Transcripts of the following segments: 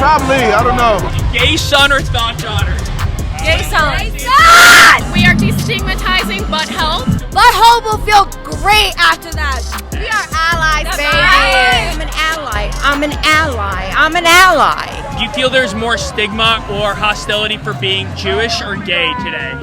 Probably, I don't know. Gay son or thought daughter? Gay son. We are destigmatizing butt health. Butthole will feel great after that. We are allies, baby. I'm an ally. I'm an ally. I'm an ally. Do you feel there's more stigma or hostility for being Jewish or gay today?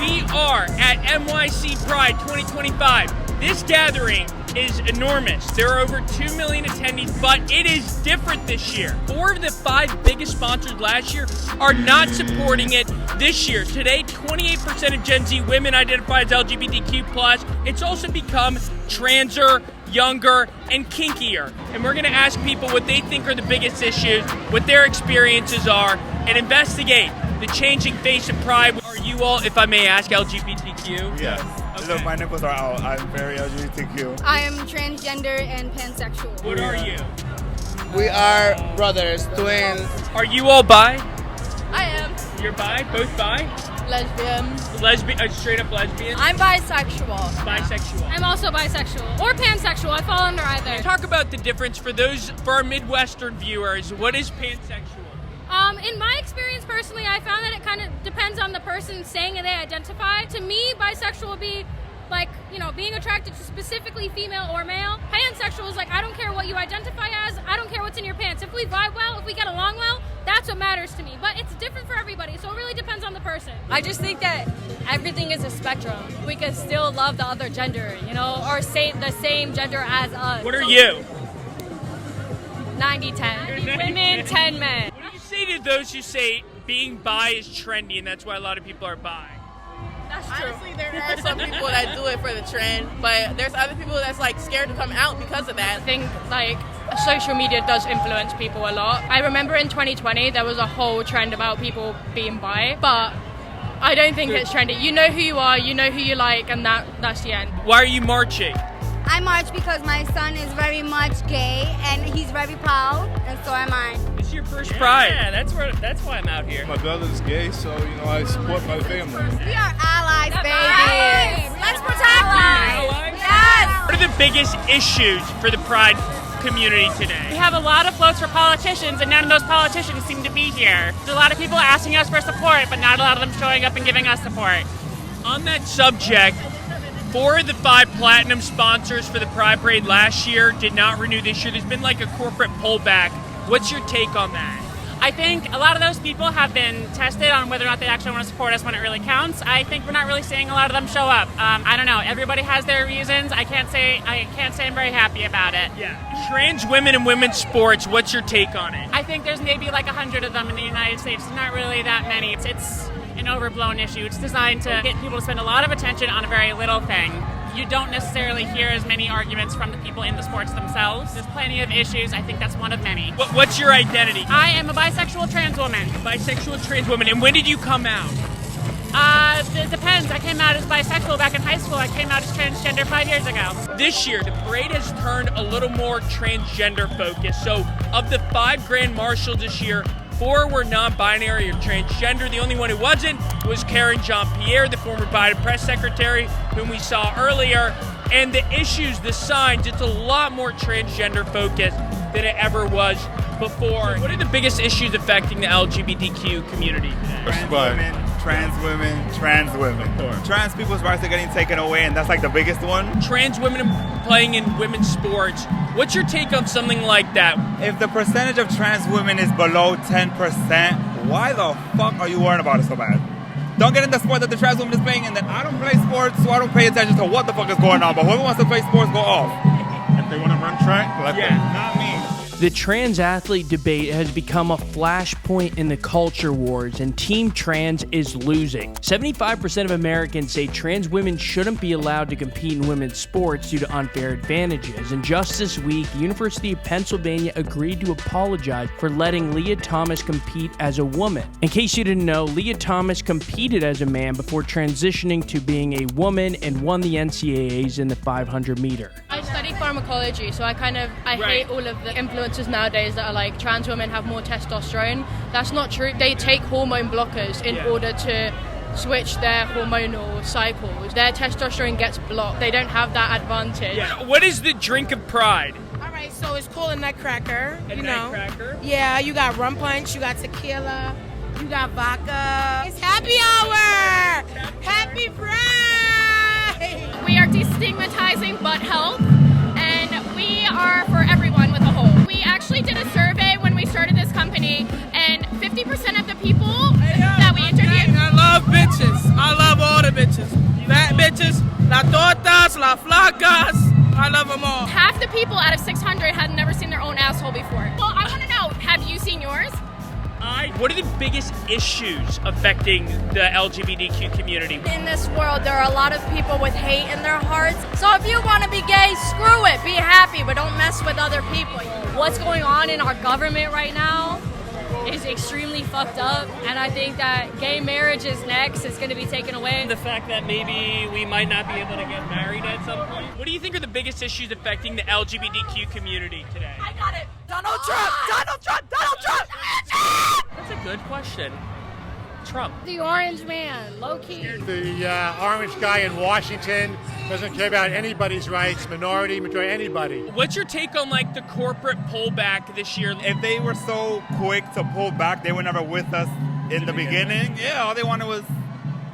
We are at NYC Pride 2025. This gathering is enormous. There are over 2 million attendees, but it is different this year. 4 of the 5 biggest sponsors last year are not supporting it this year. Today, 28% of Gen Z women identify as LGBTQ+. It's also become transer, younger, and kinkier. And we're gonna ask people what they think are the biggest issues, what their experiences are, and investigate the changing face of Pride. Are you all, if I may ask, LGBTQ? Yes. Okay. Look, my nipples are out. I'm very LGBTQ. I am transgender and pansexual. What are you? We are brothers, twins. Are you all bi? I am You're bi? Both bi? lesbian. Lesbian? Straight up lesbian? I'm bisexual. Bisexual. I'm also bisexual or pansexual. I fall under either. Talk about the difference for our Midwestern viewers. What is pansexual? In my experience personally, I found that it kind of depends on the person saying they identify. To me, bisexual would be like, being attracted to specifically female or male. Pansexual is like, I don't care what you identify as, I don't care what's in your pants. If we vibe well, if we get along well, that's what matters to me. But it's different for everybody, so it really depends on the person. I just think that everything is a spectrum. We can still love the other gender, or say the same gender as us. What are you? 90-10. Women, 10 men. What do you say to those who say being bi is trendy and that's why a lot of people are bi? That's true. Honestly, there are some people that do it for the trend, but there's other people that's scared to come out because of that. I think social media does influence people a lot. I remember in 2020 there was a whole trend about people being bi, but I don't think it's trendy. You know who you are, you know who you like, and that's the end. Why are you marching? I march because my son is very much gay and he's very proud, and so am I. It's your first Pride. Yeah, that's why I'm out here. My brother's gay, so I support my family. We are allies, baby. Let's protect them. Yes. What are the biggest issues for the Pride community We today? have a lot of floats for politicians, and none of those politicians seem to be here. There's a lot of people asking us for support, but not a lot of them showing up and giving us support. On that subject, 4 of the 5 platinum sponsors for the Pride Parade last year did not renew this year. There's been like a corporate pullback. What's your take on that? I think a lot of those people have been tested on whether or not they actually want to support us when it really counts. I think we're not really seeing a lot of them show up. I don't know. Everybody has their reasons. I can't say I'm very happy about it. Yeah. Trans women and women's sports, what's your take on it? I think there's maybe 100 of them in the United States. There's not really that many. It's an overblown issue. It's designed to get people to spend a lot of attention on a very little thing. You don't necessarily hear as many arguments from the people in the sports themselves. There's plenty of issues. I think that's one of many. What's your identity? I am a bisexual trans woman. Bisexual trans woman. And when did you come out? It depends. I came out as bisexual back in high school. I came out as transgender 5 years ago. This year, the parade has turned a little more transgender focused. So of the 5 grand marshals this year, 4 were non-binary or transgender. The only one who wasn't was Karen Jean-Pierre, the former Biden press secretary, whom we saw earlier. And the issues, the signs, it's a lot more transgender focused than it ever was before. What are the biggest issues affecting the LGBTQ community today? Trans women. Trans people's rights are getting taken away, and that's the biggest one. Trans women playing in women's sports. What's your take on something like that? If the percentage of trans women is below 10%, why the fuck are you worrying about it so bad? Don't get in the sport that the trans woman is playing, and then I don't play sports, so I don't pay attention to what the fuck is going on. But whoever wants to play sports, go off. If they want to run track, Not me. The trans athlete debate has become a flashpoint in the culture wars, and Team Trans is losing. 75% of Americans say trans women shouldn't be allowed to compete in women's sports due to unfair advantages. And just this week, the University of Pennsylvania agreed to apologize for letting Leah Thomas compete as a woman. In case you didn't know, Leah Thomas competed as a man before transitioning to being a woman and won the NCAAs in the 500 meter. I study pharmacology, so I hate all of the influences nowadays that are trans women have more testosterone. That's not true. They take hormone blockers in order to switch their hormonal cycles. Their testosterone gets blocked. They don't have that advantage. Yeah. What is the drink of pride? All right. Right, so it's called a nutcracker. A you know. nutcracker? Yeah, you got rum punch, you got tequila, you got vodka. It's happy hour! Happy Pride! We are destigmatizing butt health, and we are for everyone with a whole. We actually did a survey when we started this company, and 50% of the people that we interviewed. I love bitches. I love all the bitches. Fat bitches, la tortas, la flacas. I love them all. Half the people out of 600 had never seen their own asshole before. Well, I want to know, have you seen yours? What are the biggest issues affecting the LGBTQ community? In this world, there are a lot of people with hate in their hearts. So if you want to be gay, screw it. Be happy, but don't mess with other people. What's going on in our government right now is extremely fucked up, and I think that gay marriage is next. It's going to be taken away. The fact that maybe we might not be able to get married at some point. What do you think are the biggest issues affecting the LGBTQ community today? I got it. Donald Trump! Donald Trump! Donald Trump! That's a good question. Trump. The orange man, low key. The orange guy in Washington doesn't care about anybody's rights, minority, majority, anybody. What's your take on like the corporate pullback this year? If they were so quick to pull back, they were never with us in the beginning. Yeah, all they wanted was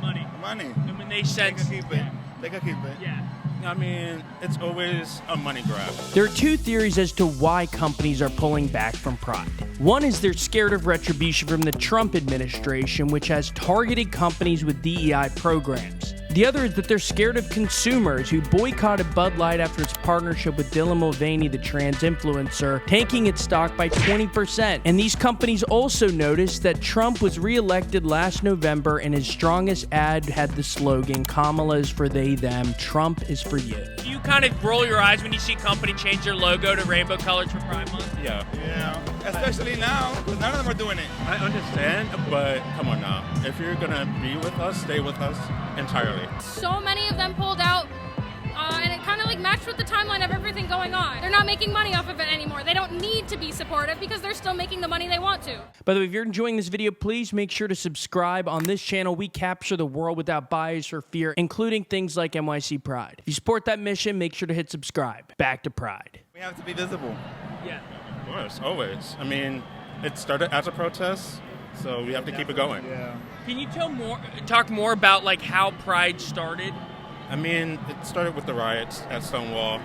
Money. money. And when they said, They could keep it. They could keep it. yeah. I mean, it's always a money grab. There are two theories as to why companies are pulling back from Pride. One is they're scared of retribution from the Trump administration, which has targeted companies with DEI programs. The other is that they're scared of consumers who boycotted Bud Light after its partnership with Dylan Mulvaney, the trans influencer, tanking its stock by 20%. And these companies also noticed that Trump was reelected last November and his strongest ad had the slogan, Kamala is for they, them, Trump is for you. Do you kind of roll your eyes when you see a company change their logo to rainbow colors for Pride Month? Yeah. Yeah, especially now, because none of them are doing it. I understand, but come on now. If you're gonna be with us, stay with us entirely. So many of them pulled out, and it kind of like matched with the timeline of everything going on. They're not making money off of it anymore. They don't need to be supportive because they're still making the money they want to. By the way, if you're enjoying this video, please make sure to subscribe. On this channel, we capture the world without bias or fear, including things like NYC Pride. If you support that mission, make sure to hit subscribe. Back to Pride. We have to be visible. Yeah. Of course, always. I mean, it started as a protest, so we have to keep it going. Yeah. Can you talk more about like how Pride started? I mean, it started with the riots at Stonewall.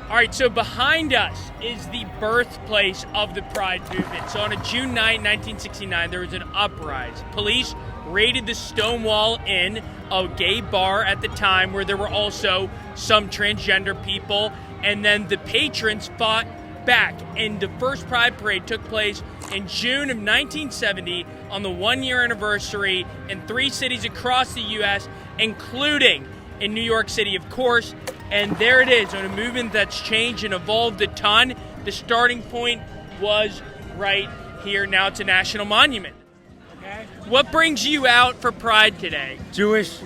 All right, so behind us is the birthplace of the Pride movement. So on a June 9, 1969, there was an uprising. Police raided the Stonewall Inn, a gay bar at the time where there were also some transgender people, and then the patrons fought back, and the first Pride Parade took place in June of 1970 on the 1-year anniversary in 3 cities across the U.S., including in New York City, of course. And there it is, on a movement that's changed and evolved a ton. The starting point was right here. Now it's a national monument. Okay. What brings you out for Pride today? Jewish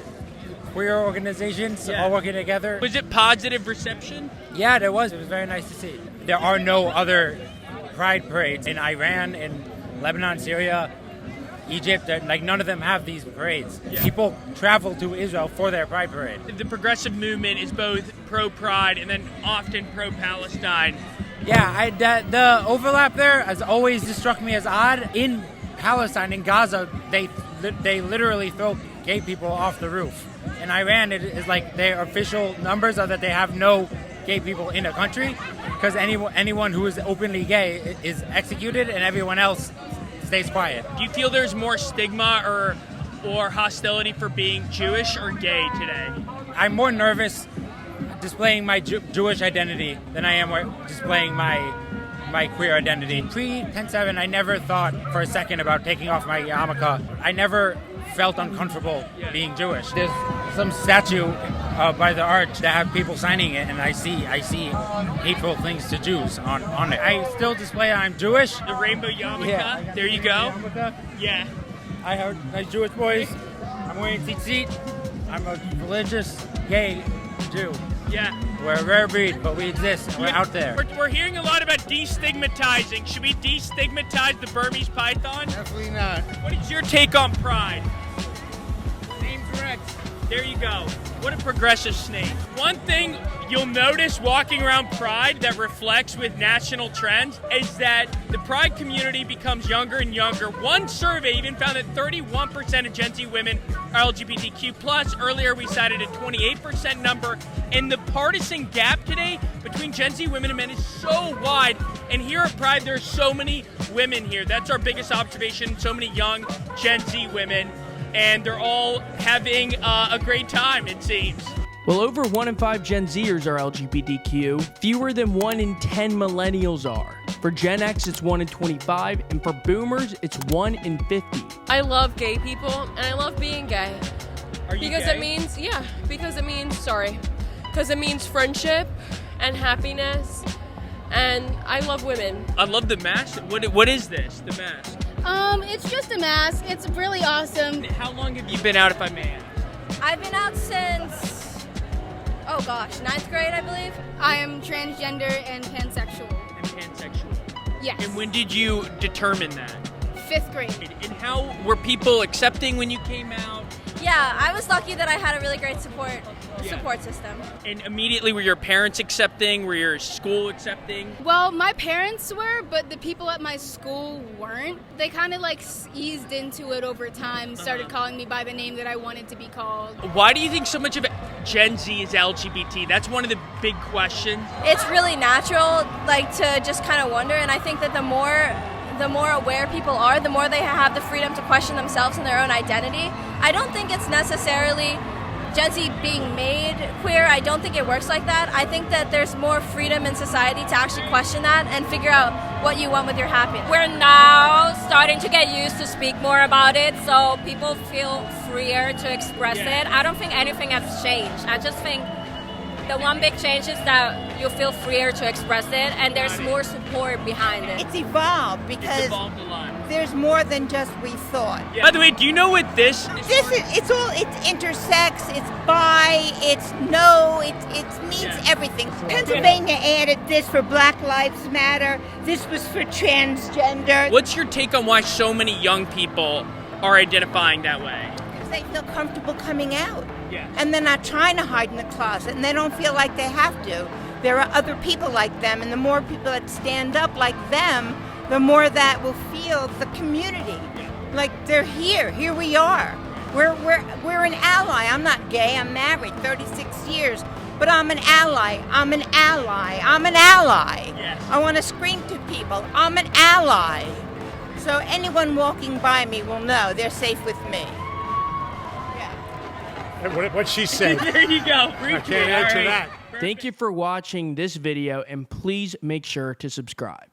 queer organizations all working together. Was it positive reception? Yeah, there was. It was very nice to see. There are no other Pride parades in Iran, in Lebanon, Syria, Egypt. Like, none of them have these parades. Yeah. People travel to Israel for their Pride parade. The progressive movement is both pro-Pride and then often pro-Palestine. Yeah, the overlap there has always just struck me as odd. In Palestine, in Gaza, they literally throw gay people off the roof. In Iran, it is like their official numbers are that they have no gay people in the country, because anyone who is openly gay is executed and everyone else stays quiet. Do you feel there's more stigma or hostility for being Jewish or gay today? I'm more nervous displaying my Jewish identity than I am displaying my queer identity. Pre-10/7, I never thought for a second about taking off my yarmulke. I never felt uncomfortable being Jewish. There's some statue by the arch that have people signing it, and I see hateful things to Jews on it. I still display I'm Jewish. The rainbow yarmulke. Yeah. There you go. Yeah. I heard nice Jewish boys. I'm wearing tzitzit. I'm a religious gay Jew. Yeah. We're a rare breed, but we exist, and we're out there. We're hearing a lot about destigmatizing. Should we destigmatize the Burmese python? Definitely not. What is your take on Pride? Seems correct. There you go. What a progressive snake. One thing you'll notice walking around Pride that reflects with national trends is that the Pride community becomes younger and younger. One survey even found that 31% of Gen Z women are LGBTQ+. Earlier we cited a 28% number. And the partisan gap today between Gen Z women and men is so wide. And here at Pride, there's so many women here. That's our biggest observation, so many young Gen Z women. And they're all having a great time, it seems. Well, over 1 in 5 Gen Zers are LGBTQ. Fewer than 1 in 10 millennials are. For Gen X, it's 1 in 25, and for boomers, it's 1 in 50. I love gay people, and I love being gay. Are you because gay? Because it means friendship and happiness, and I love women. I love the mask. What is this, the mask? It's just a mask. It's really awesome. How long have you been out, if I may ask? I've been out since, 9th grade, I believe. I am transgender and pansexual. Yes. And when did you determine that? 5th grade. And how were people accepting when you came out? Yeah, I was lucky that I had a really great support system. And immediately were your parents accepting? Were your school accepting? Well, my parents were, but the people at my school weren't. They kind of like eased into it over time, started calling me by the name that I wanted to be called. Why do you think so much of Gen Z is LGBT? That's one of the big questions. It's really natural, to just kind of wonder, and I think that the more aware people are, the more they have the freedom to question themselves and their own identity. I don't think it's necessarily Gen Z being made queer. I don't think it works like that. I think that there's more freedom in society to actually question that and figure out what you want with your happiness. We're now starting to get used to speak more about it, so people feel freer to express it. I don't think anything has changed. I just think the one big change is that you feel freer to express it, and there's more support behind it. It's evolved because It's evolved a lot. there's more than just we thought. Yeah. By the way, do you know what this is? It's intersex, it's bi, it's no, it means everything. Pennsylvania added this for Black Lives Matter. This was for transgender. What's your take on why so many young people are identifying that way? Because they feel comfortable coming out. Yeah. And they're not trying to hide in the closet, and they don't feel like they have to. There are other people like them, and the more people that stand up like them, the more that will feel the community. Like they're here. Here we are. We're an ally. I'm not gay. I'm married 36 years. But I'm an ally. I'm an ally. I'm an ally. Yes. I want to scream to people, I'm an ally. So anyone walking by me will know they're safe with me. What'd she say? There you go. I can't answer that. Thank you for watching this video, and please make sure to subscribe.